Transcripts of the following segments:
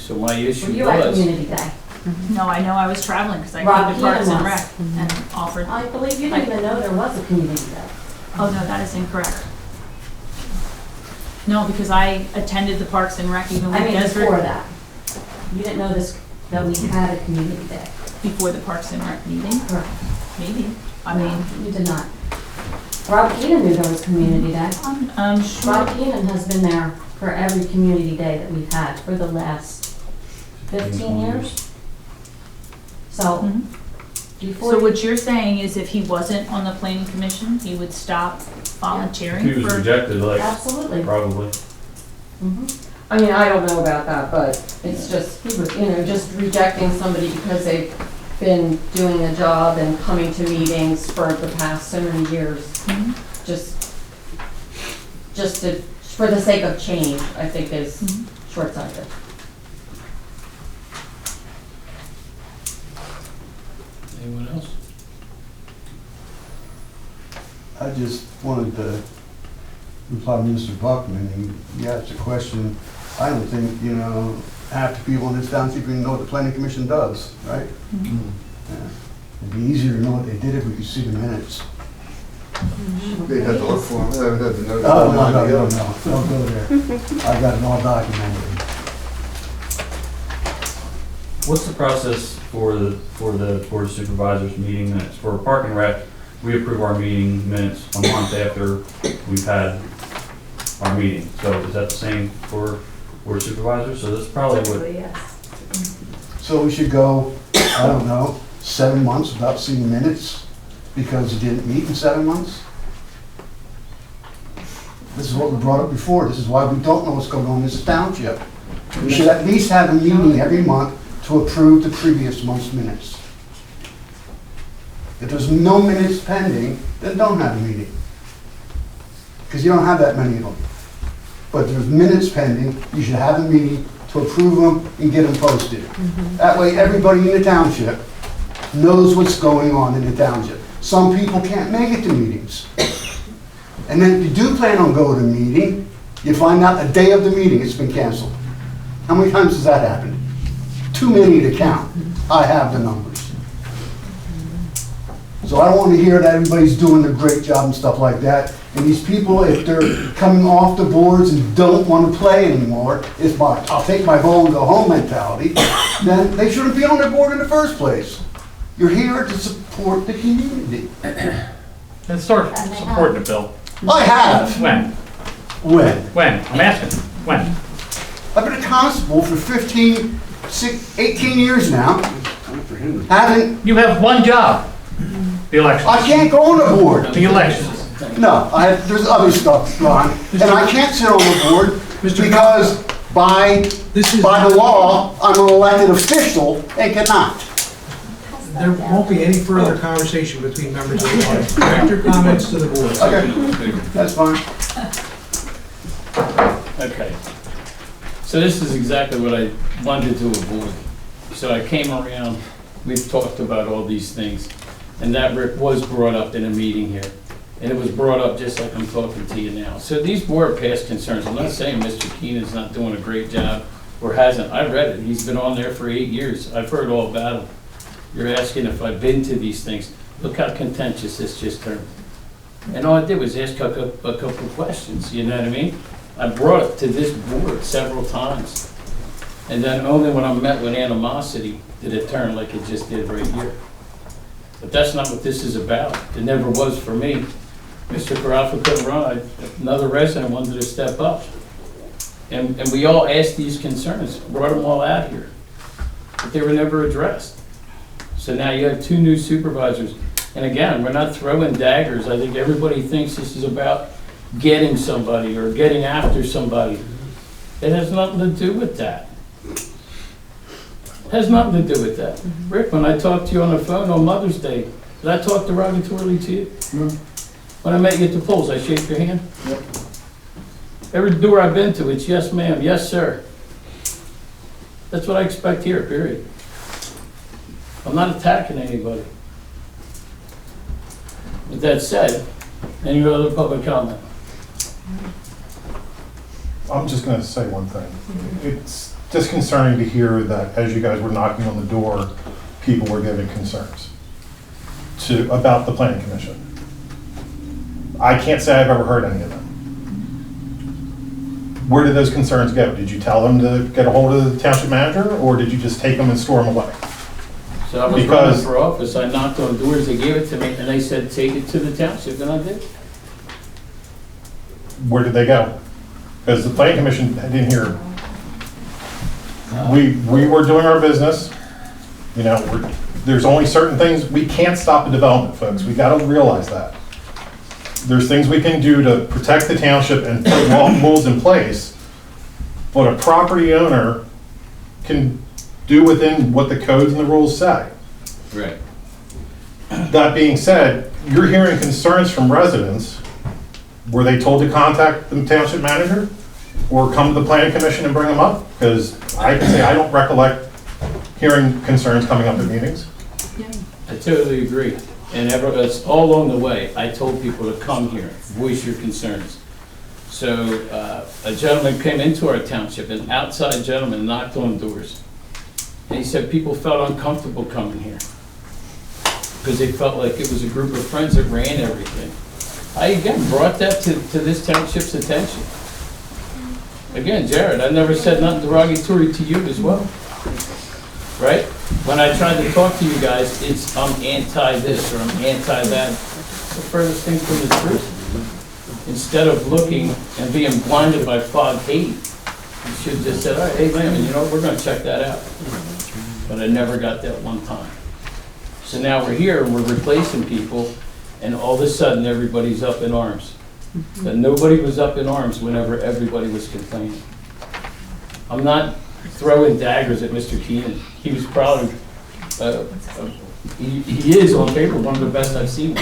So my issue Were you at was, Community Day? No, I know I was traveling because I Rob came to Parks Keenan and was. Rec and offered. I believe you didn't even know there was a Community Day. Oh, no, that is incorrect. No, because I attended the Parks and Rec even with I mean, Desiree. before that. You didn't know this, that we had a Community Day. Before the Parks and Rec meeting, Correct. maybe. I mean, You did not. Rob Keenan knew there was Community Day. I'm sure. Rob Keenan has been there for every Community Day that we've had for the last 15 years. So, Mhm. before. So what you're saying is if he wasn't on the planning commission, he would stop volunteering He was for? rejected, like, Absolutely. probably. Mhm. I mean, I don't know about that, but it's just, just rejecting somebody because they've been doing a job and coming to meetings for the past so many years. Mhm. Just to, for the sake of change, I think is Mhm. short-sighted. Anyone else? I just wanted to reply to Mr. Buckman. He asked a question. I don't think, half the people in this township even know what the planning commission does, right? Mhm. Yeah. It'd be easier to know what they did if we could see the minutes. They'd have to look for them, they would have to know. Oh, no, don't go there. I got it all documented. What's the process for the Board of Supervisors meeting minutes? For Park and Rec, we approve our meeting minutes a month after we've had our meeting. So is that the same for Board of Supervisors? So that's probably what, Typically, yes. So we should go, I don't know, 7 months without seeing minutes because you didn't meet in 7 months? This is what we brought up before. This is why we don't know what's going on in this township. We should at least have a meeting every month to approve the previous month's minutes. If there's no minutes pending, then don't have a meeting. Because you don't have that many of them. But if there's minutes pending, you should have a meeting to approve them and get them posted. That way, everybody in the township knows what's going on in the township. Some people can't make it to meetings. And then if you do plan on going to a meeting, you find out the day of the meeting it's been canceled. How many times has that happened? Too many to count. I have the numbers. So I don't want to hear that everybody's doing a great job and stuff like that. And these people, if they're coming off the boards and don't want to play anymore, it's my, I'll take my ball and go home mentality, then they shouldn't be on the board in the first place. You're here to support the community. Let's start supporting the bill. I have. When? When? When? I'm asking. When? I've been a constable for 18 years now. Haven't, You have one job. The elections. I can't go on the board. The elections. No, there's other stuff, Ron, and I can't sit on the board because by the law, I'm an elected official and cannot. There won't be any further conversation between members of the audience. Direct your comments to the board. Okay, that's fine. Okay. So this is exactly what I wanted to avoid. So I came around, we've talked about all these things, and that was brought up in a meeting here. And it was brought up just like I'm talking to you now. So these were past concerns. I'm not saying Mr. Keenan's not doing a great job or hasn't. I read it. He's been on there for 8 years. I've heard all about him. You're asking if I've been to these things. Look how contentious this just turned. And all I did was ask a couple of questions, you know what I mean? I brought it to this board several times. And then only when I met with animosity did it turn like it just did right here. But that's not what this is about. It never was for me. Mr. Carafa couldn't run. Another resident wanted to step up. And we all asked these concerns, brought them all out here. But they were never addressed. So now you have 2 new supervisors. And again, we're not throwing daggers. I think everybody thinks this is about getting somebody or getting after somebody. It has nothing to do with that. It has nothing to do with that. Rick, when I talked to you on the phone on Mother's Day, did I talk derogatorily to you? No. When I met you at the polls, I shake your hand? Yep. Every door I've been to, it's yes ma'am, yes sir. That's what I expect here, period. I'm not attacking anybody. With that said, any other public comment? I'm just going to say one thing. disconcerting to hear that as you guys were knocking on the door, people were giving concerns about the planning commission. I can't say I've ever heard any of them. Where did those concerns go? Did you tell them to get a hold of the township manager, or did you just take them and store them away? So I was running Because- for office, I knocked on doors, they gave it to me, and they said, take it to the township, and I did. Where did they go? Because the planning commission didn't hear. We were doing our business, you know, there's only certain things, we can't stop the development, folks, we gotta realize that. There's things we can do to protect the township and put rules in place, but a property owner can do within what the codes and the rules say. Right. That being said, you're hearing concerns from residents. Were they told to contact the township manager or come to the planning commission and bring them up? Because I can say I don't recollect hearing concerns coming up at meetings. I totally agree. And it's all along the way, I told people to come here, voice your concerns. So a gentleman came into our township, an outside gentleman knocked on doors. And he said people felt uncomfortable coming here because they felt like it was a group of friends that ran everything. I again brought that to this township's attention. Again, Jared, I never said nothing derogatory to you as well. Right? When I tried to talk to you guys, it's I'm anti this or I'm anti that. It's the furthest thing from the truth. Instead of looking and being blinded by fog hate, you should just say, all right, hey, man, you know, we're going to check that out. But I never got that one time. So now we're here and we're replacing people, and all of a sudden everybody's up in arms. But nobody was up in arms whenever everybody was complaining. I'm not throwing daggers at Mr. Keenan. He was probably, he is on paper one of the best I've seen.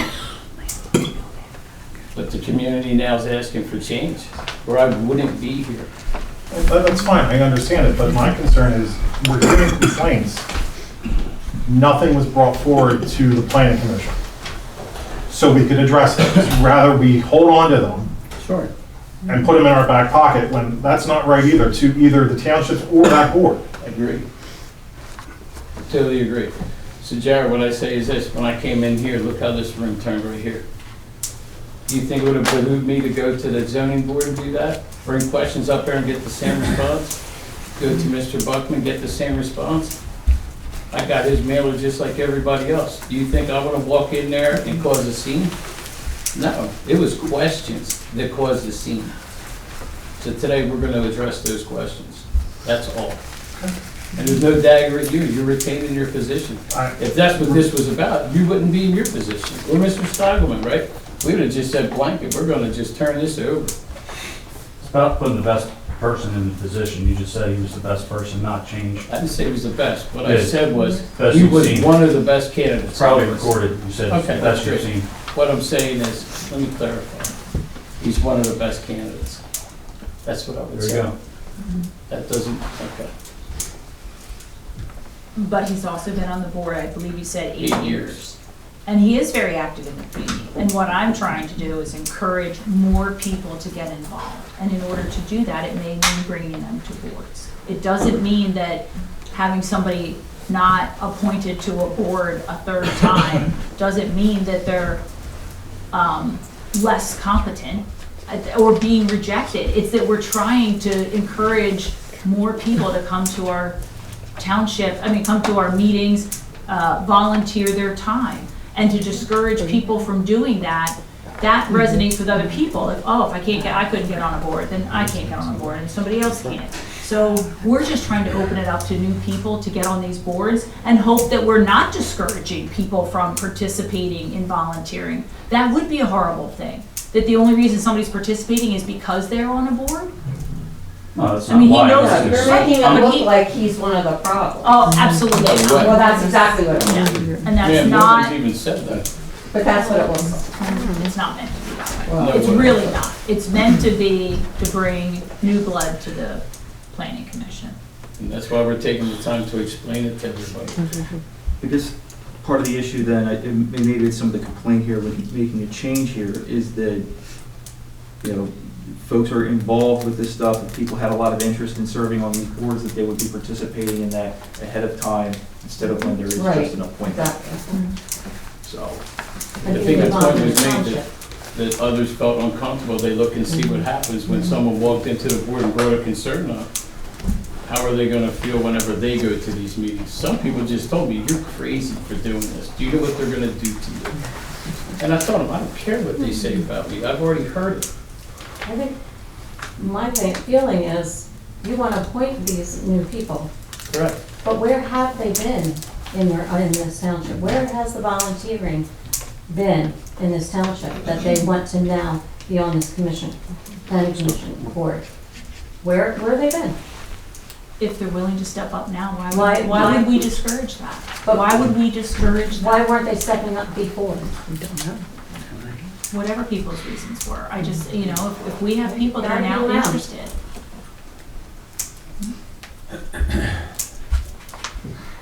But the community now is asking for change, or I wouldn't be here. That's fine, I understand it, but my concern is we're getting complaints. Nothing was brought forward to the planning commission. So we could address those. Rather, we hold on to them Sure. and put them in our back pocket when that's not right either, to either the townships or that board. Agree. Totally agree. So Jared, what I say is this, when I came in here, look how this room turned right here. Do you think it would have behooved me to go to the zoning board and do that? Bring questions up there and get the same response? Go to Mr. Buckman, get the same response? I got his mailer just like everybody else. Do you think I want to walk in there and cause a scene? No, it was questions that caused the scene. So today, we're going to address those questions. That's all. And there's no dagger at you, you're retaining your position. If that's what this was about, you wouldn't be in your position. Or Mr. Steigelman, right? We would have just said blanket, we're going to just turn this over. It's about putting the best person in the position. You just said he was the best person, not change. I didn't say he was the best. What I Yeah. said was, Best he you've was seen. one of the best candidates. It's probably recorded. You said Okay, that's that's your great. scene. What I'm saying is, let me clarify. He's one of the best candidates. That's what I would There you say. go. That doesn't, okay. But he's also been on the board, I believe you said 8 8 years. years. And he is very active in the community. And what I'm trying to do is encourage more people to get involved. And in order to do that, it may mean bringing them to boards. It doesn't mean that having somebody not appointed to a board a third time doesn't mean that they're less competent or being rejected. It's that we're trying to encourage more people to come to our township, come to our meetings, volunteer their time. And to discourage people from doing that, that resonates with other people. Like, oh, if I couldn't get on a board, then I can't get on a board and somebody else can't. So we're just trying to open it up to new people to get on these boards and hope that we're not discouraging people from participating in volunteering. That would be a horrible thing. That the only reason somebody's participating is because they're on a board? No, that's I not mean, he why. knows It's You're just- making I'm- it look like he's one of the problems. Oh, absolutely not. Well, that's exactly what it Yeah. was. And Yeah, that's nobody's not, even said that. But that's what it was. it's not meant to be that way. No It's way. really not. It's meant to be to bring new blood to the planning commission. And that's why we're taking the time to explain it to everybody. I guess part of the issue then, maybe it's some of the complaint here with making a change here, is that, folks are involved with this stuff, if people had a lot of interest in serving on these boards, that they would be participating in that ahead of time instead of when there is Right, just an appointment. exactly. So, I think that's why it was made that others felt uncomfortable. They look and see what happens when someone walked into the board and brought a concern up. How are they gonna feel whenever they go to these meetings? Some people just told me, you're crazy for doing this. Do you know what they're gonna do to you? And I told them, I don't care what they say about me. I've already heard it. I think my feeling is you want to appoint these new people, Correct. but where have they been in this township? Where has the volunteering been in this township that they want to now be on this commission, planning commission board? Where have they been? If they're willing to step up now, Why- why would we discourage that? But- Why would we discourage Why that? weren't they stepping up before? Whatever people's reasons were. I just, you know, if we have people that are now Gotta be around. interested.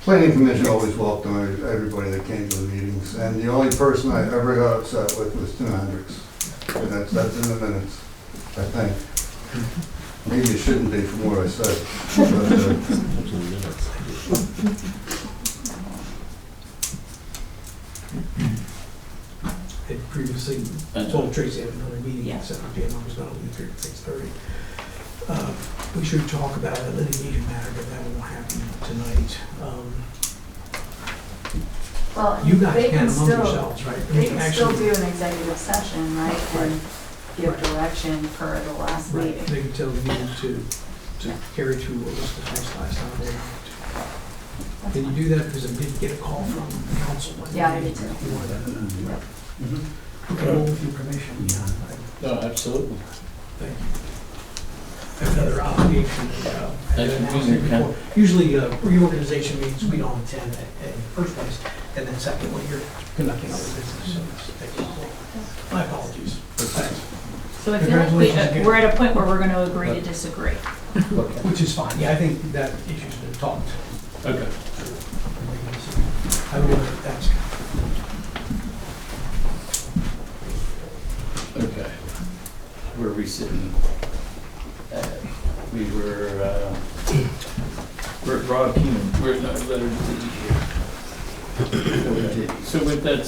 Planning commission always welcomed everybody that came to the meetings, and the only person I ever got upset with was Tim Hendricks. And that's in the minutes, I think. Maybe it shouldn't be from what I said. I previously told Tracy I had another meeting Yeah. at 7 p.m. I was going to leave here at 6:30. We should talk about a litigation matter, but that won't happen tonight. Well, You guys they can among still, yourselves, right? I they mean, can still actually, do an executive session, right, and give direction per the last right, meeting. they can tell the meeting to carry to what was discussed last time. They don't. Can you do that? Because I did get a call from the council. Yeah, I did too. You want that? Mm-hmm. Okay, well, with your permission. No, absolutely. Thank you. I have another obligation. Thanks for announced being here, Ken. before. Usually reorganization meetings, we don't attend in the first place. And then second, when you're conducting other business. So thank you. My apologies. Thanks. So I feel like Congratulations again. we're at a point where we're gonna agree to disagree. Okay. Which is fine. Yeah, I think that issue's been talked. Okay. I will, thanks. Okay. Where are we sitting? We were, we're at Rob Keenan, we're not letter D here. Okay. So with that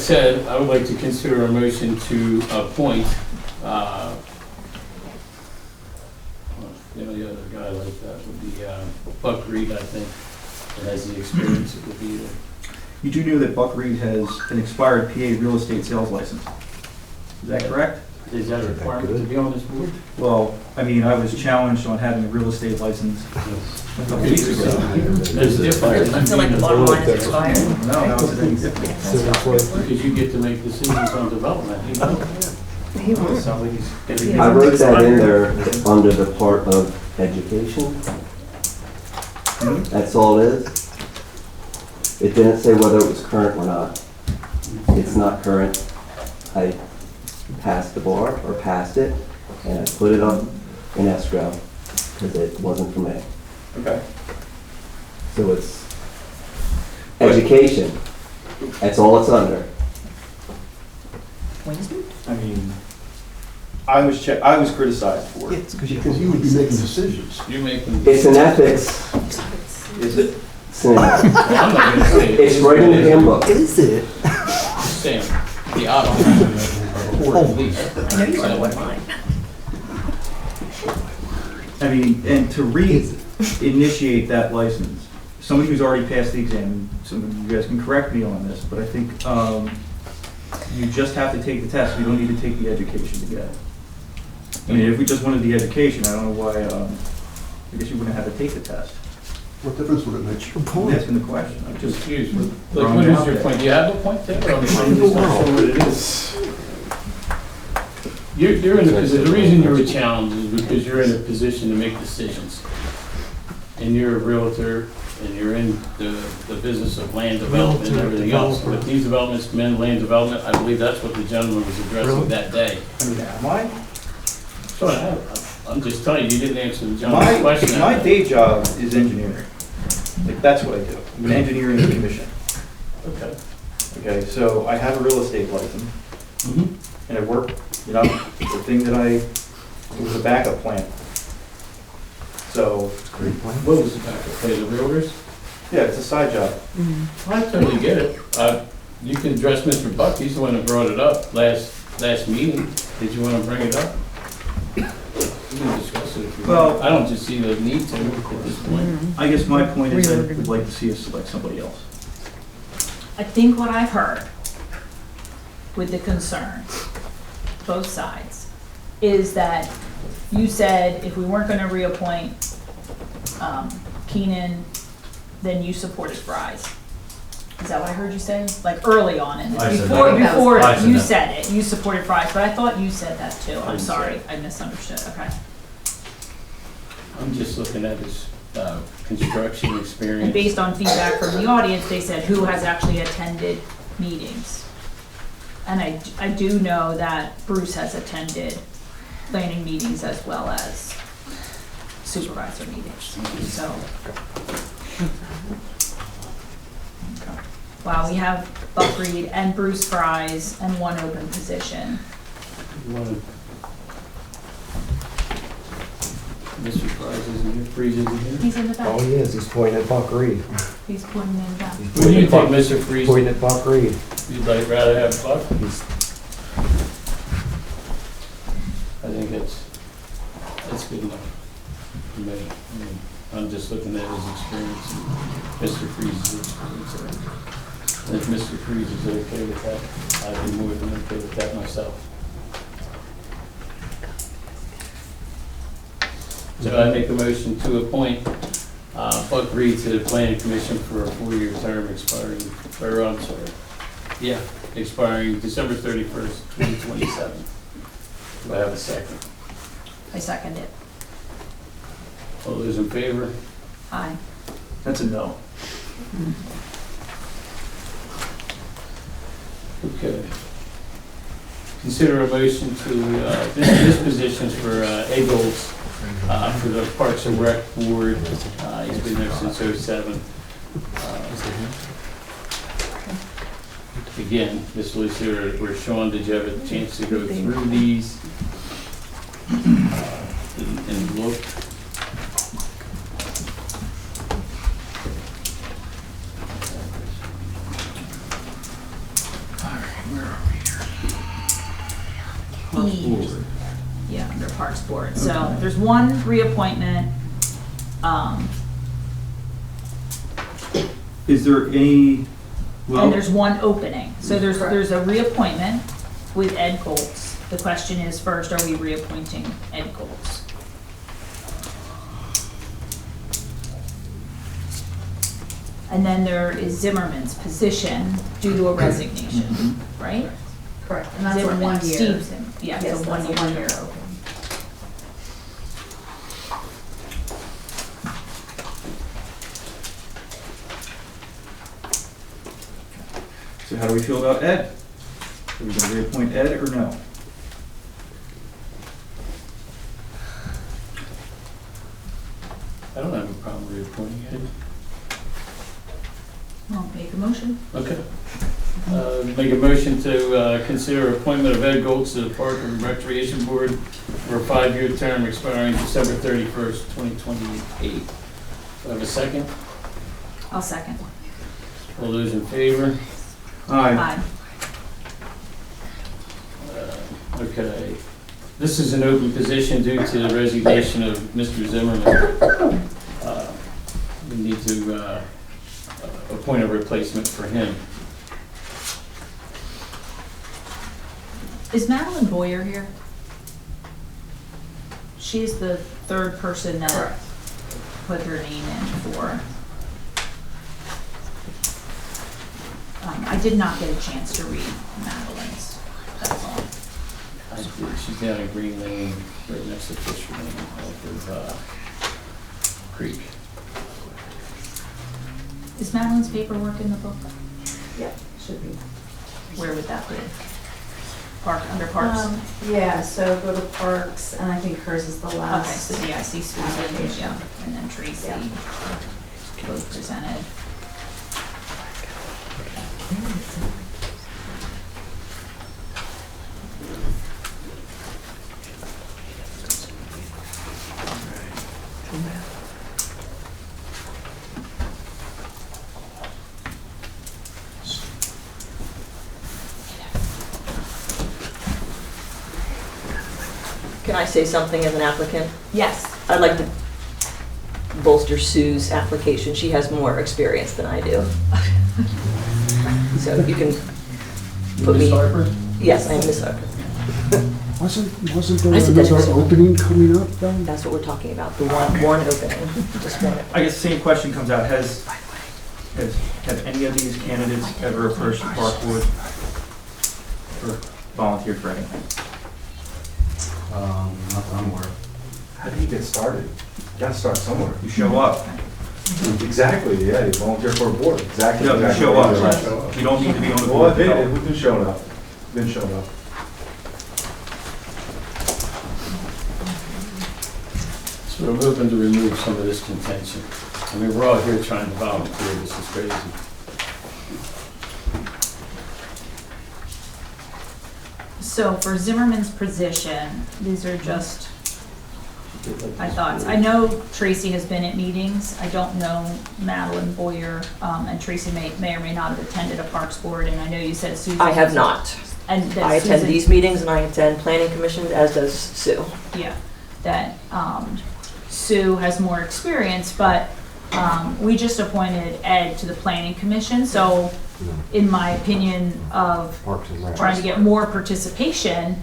said, I would like to consider a motion to appoint, the only other guy like that would be Buck Reed, I think, that has the experience, it would be there. you do know that Buck Reed has an expired PA real estate sales license. Is that correct? Is that a requirement to be on this board? Well, I mean, I was challenged on having a real estate license a couple weeks ago. That's different. I feel like the bottom line is expired. No, how is it any different? Because you get to make decisions on development, you know? It sounds like he's. I wrote that in there under the part of education. That's all it is. It didn't say whether it was current or not. It's not current. I passed the bar, or passed it, and I put it up in escrow, because it wasn't for me. Okay. So it's education. That's all it's under. I mean, I was criticized for it. Because you would be making decisions. You make them. It's an ethics Is it? thing. I'm not gonna say it. It's right in the handbook. Is it? Sam, the auto. Or at least. I know you want mine. I mean, and to re-initiate that license, somebody who's already passed the exam, some of you guys can correct me on this, but I think you just have to take the test. You don't need to take the education to get it. I mean, if we just wanted the education, I don't know why, I guess you wouldn't have to take the test. What difference would it make? I'm asking the question. I'm Just just, confused. Like, what is your point? Do you have a point there? Or I'm just not sure what it is. You're in the reason you're a challenge is because you're in a position to make decisions. And you're a realtor, and you're in the business of land development and everything else. But these developments come in, land development, I believe that's what the gentleman was addressing that day. I mean, am I? So I'm just telling you, you didn't answer the gentleman's question. My day job is engineering. Like, that's what I do. I'm an engineering commission. Okay. Okay, so I have a real estate license, Mhm. and it worked, you know, the thing that it was a backup plan. So, What was the backup, pay the realtors? yeah, it's a side job. I totally get it. You can address Mr. Buck, he's the one that brought it up last meeting. Did you want to bring it up? We can discuss it if you want. Well- I don't just see the need to at this point. I guess my point is I would like to see us select somebody else. I think what I've heard with the concerns, both sides, is that you said if we weren't gonna reappoint Keenan, then you supported Fry's. Is that what I heard you say? Like early on in I this? said Before, that. before I said you that. said it, you supported Fry's, but I thought you said that too. I'm didn't say sorry, it. I misunderstood, okay. I'm just looking at his construction experience. And based on feedback from the audience, they said who has actually attended meetings. And I do know that Bruce has attended planning meetings as well as supervisor meetings, so. Wow, we have Buck Reed and Bruce Fries and one open position. You wanna- Mr. Fries isn't here, Freeze isn't here? He's in the back, he is, he's pointing at Buck Reed. he's pointing in the back. Would you take Mr. Freeze, Pointing at Buck Reed. you'd like rather have Buck? He's, I think that's good enough for me. I mean, I'm just looking at his experience and Mr. Freeze's experience. And if Mr. Freeze is okay with that, I'd be more than okay with that myself. So I make a motion to appoint Buck Reed to the planning commission for a 4-year term expiring, or I'm sorry, yeah, expiring December 31st, 2027. Do I have a second? I second it. All those in favor? Aye. That's a no. Okay. Consider a motion to, this position's for Ed Golds, for the Parks and Rec Board. He's been there since '07. Again, this was where Sean, did you have a chance to go through these? And look? E. Yeah, under Parks Board. So there's one reappointment. Is there any, well, And there's one opening. So there's a reappointment with Ed Goltz. The question is, first, are we reappointing Ed Goltz? And then there is Zimmerman's position due to a resignation, right? Correct, and that's a Zimmerman, 1 year. Steve Zimmerman. Yeah, Yes, it's a that's a 1 year 1 year term. open. so how do we feel about Ed? Are we gonna reappoint Ed or no? I don't have a problem reappointing Ed. Well, make a motion. Okay. Make a motion to consider appointment of Ed Goltz to the Park and Recreation Board for a 5-year term expiring December 31st, 2028. Do I have a second? I'll second. All those in favor? Aye. Okay. This is an open position due to the resignation of Mr. Zimmerman. We need to appoint a replacement for him. Is Madeline Boyer here? She's the third person that put her name in for. I did not get a chance to read Madeline's, that's all. I did. She's down in Green Lane, right next to Fisher Lane, off of Creek. Is Madeline's paperwork in the book? Yeah, should be. Where would that be? Park, under Parks? Yeah, so go to Parks, and I think hers is the Okay, last. so yeah, I see Susan, yeah, and then Tracy, Yeah. both presented. Can I say something as an applicant? Yes. I'd like to bolster Sue's application. She has more experience than I do. So you can put me. Ms. Harper? Yes, I am Miss Harper. Wasn't there I said that's another right. opening coming up though? That's what we're talking about, the one opening, just one. I guess the same question comes out, have any of these candidates ever approached the Park Board or volunteered for anything? Not that I'm aware of. How do you get started? You gotta start somewhere. You show up. Exactly, yeah, you volunteer for a board, exactly. No, you exactly show what up. you're doing. You don't need to be on the Well, board. I've been, we've been showing up. Been showing up. So we're hoping to remove some of this contention. I mean, we're all here trying to volunteer, this is crazy. So for Zimmerman's position, these are just my thoughts. I know Tracy has been at meetings. I don't know Madeline Boyer, and Tracy may or may not have attended a Parks Board, and I know you said Susan. I have not. And that I attend Susan- these meetings and I attend planning commissions, as does Sue. Yeah, that Sue has more experience, but we just appointed Ed to the planning commission, so in my opinion of Parks and Rec. trying to get more participation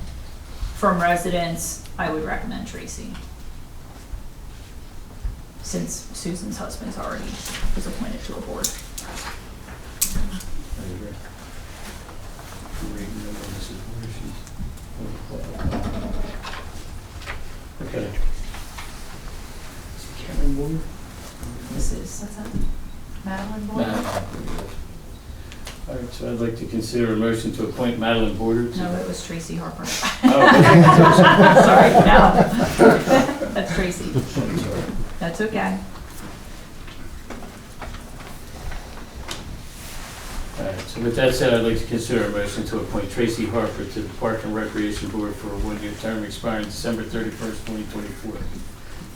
from residents, I would recommend Tracy. Since Susan's husband's already was appointed to a board. I agree. Okay. Karen Boyer? This is, what's that? Madeline Boyd? All right, so I'd like to consider a motion to appoint Madeline Border to... No, it was Tracy Harper. Oh, Sorry, no. That's Tracy. That's okay. all right, so with that said, I'd like to consider a motion to appoint Tracy Harper to the Park and Recreation Board for a one-year term expiring December 31st, 2024.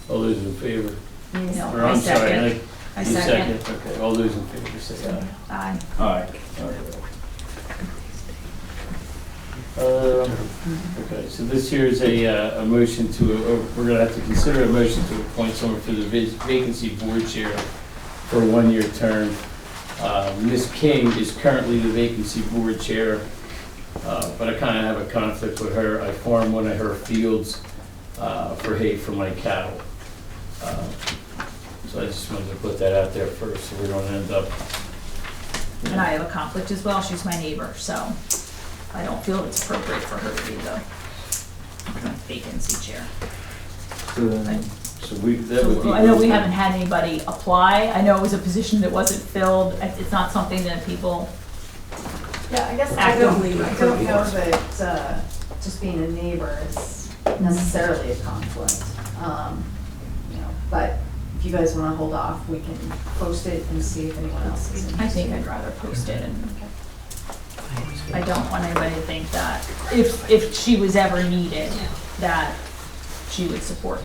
All those in favor? No, Or, I I'm sorry, second. I you second. Okay, all those in favor say aye. Aye. Aye. Okay, so this here is a motion to, we're gonna have to consider a motion to appoint someone for the vacancy board chair for a one-year term. Ms. King is currently the vacancy board chair, but I kind of have a conflict with her. I farm one of her fields for hay for my cattle. So I just wanted to put that out there first, so we don't end up. And I have a conflict as well. She's my neighbor, so I don't feel it's appropriate for her to be the vacancy chair. So that would be. I know we haven't had anybody apply. I know it was a position that wasn't filled. It's not something that people, Yeah, I guess I don't know that just being a neighbor is necessarily a conflict. You know, but if you guys want to hold off, we can post it and see if anyone else is interested. I think I'd rather post it, and I don't want anybody to think that if she was ever needed, that she would support